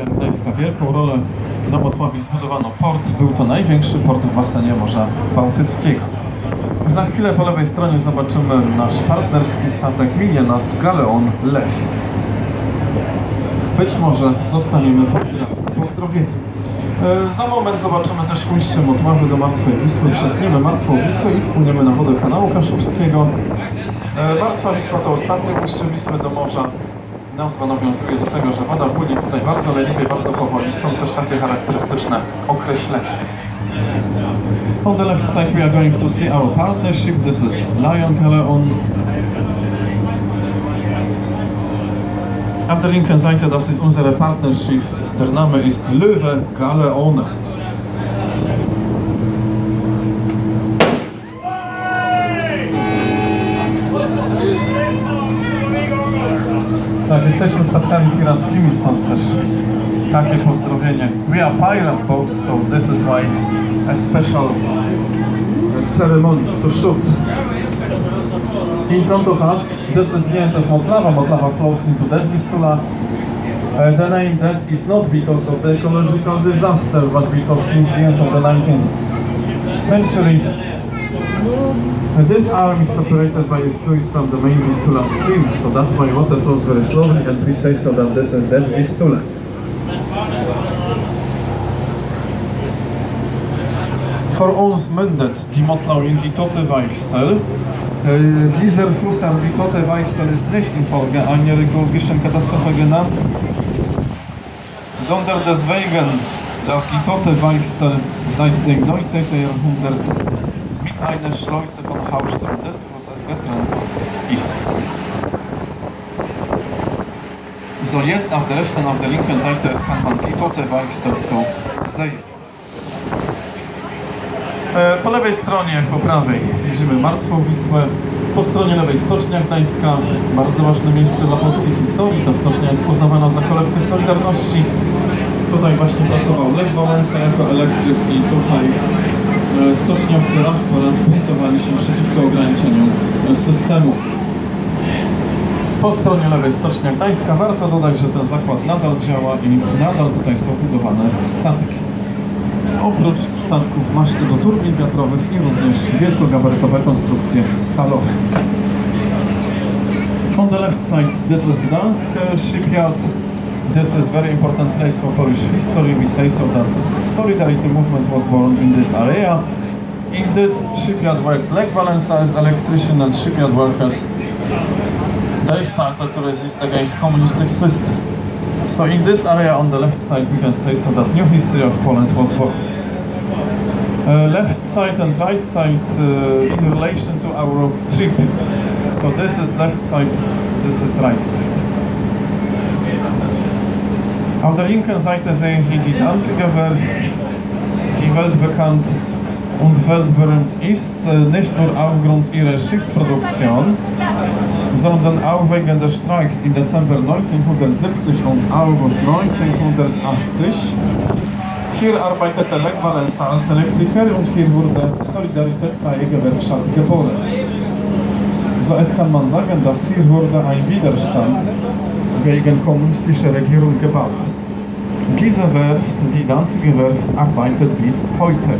Gdańska wielką rolę na Motławi zbudowano port. Był to największy port w basenie Morza Bałtyckiego. Za chwilę po lewej stronie zobaczymy nasz partnerski statek, minie nas galeon Lew. Być może zostaniemy po piracku pozdrowieni. Za moment zobaczymy też ujście Motławy do Martwej Wisły. Przetniemy Martwą Wisłę i wpłyniemy na wodę kanału Kaszubskiego. Martwa Wisła to ostatnie ujście Wisły do morza. Nazwa nawiązuje do tego, że woda płynie tutaj bardzo leniwie i bardzo powoli, stąd też takie charakterystyczne określenie. On the left side we are going to see our partnership. This is Lion Galeon. Auf der linken Seite, das ist unsere Partnership. Der Name ist Löwe Galeone. Tak, jesteśmy statkami pirackimi, stąd też takie pozdrowienie. We are pirate boats, so this is why a special ceremony to shoot. In front of us, this is the end of Motława. Motława flows into that Vistula. The name that is not because of the ecological disaster, but because since the end of the 19th century, this arm is separated by a sluice from the main Vistula stream, so that's why water flows very slowly, and we say so that this is that Vistula. För ons myndet die Motlau in die tote Weichsel. Dieser Fluss an die tote Weichsel ist nicht infolge einer geologischen Katastrophe genannt, sondern deswegen, dass die tote Weichsel seit dem 19. Jahrhundert mit einer Schleuse von Hauptstadt des Flusses getrennt ist. So, jetzt auf der rechten, auf der linken Seite kann man die tote Weichsel so sehen. Po lewej stronie, po prawej widzimy Martwą Wisłę. Po stronie lewej Stocznia Gdańska, bardzo ważne miejsce dla polskiej historii. Ta stocznia jest uznawana za kolebkę Solidarności. Tutaj właśnie pracował Lech Wałęsa jako elektryk i tutaj stoczniowcy raz po raz buntowali się przeciwko ograniczeniom systemu. Po stronie lewej Stocznia Gdańska. Warto dodać, że ten zakład nadal działa i nadal tutaj są budowane statki. Oprócz statków maszty do turbin wiatrowych i również wielkogabarytowe konstrukcje stalowe. On the left side, this is Gdańsk shipyard. This is very important place for Polish history. We say so that Solidarity movement was born in this area. In this shipyard worked Lech Wałęsa as electrician and shipyard workers. They started to resist against communistic system. So in this area on the left side we can say so that new history of Poland was born. Left side and right side in relation to our trip. So this is left side, this is right side. Auf der linken Seite sehen Sie die Danziger Werft, die weltbekannt und weltberühmt ist, nicht nur aufgrund ihrer Schiffsproduktion, sondern auch wegen des Streiks im Dezember 1970 und August 1980. Hier arbeitete Lech Wałęsa als Elektriker und hier wurde Solidarität Freie Gewerkschaft geboren. So es kann man sagen, dass hier wurde ein Widerstand gegen kommunistische Regierung gebaut. Diese Werft, die Danziger Werft, arbeitet bis heute.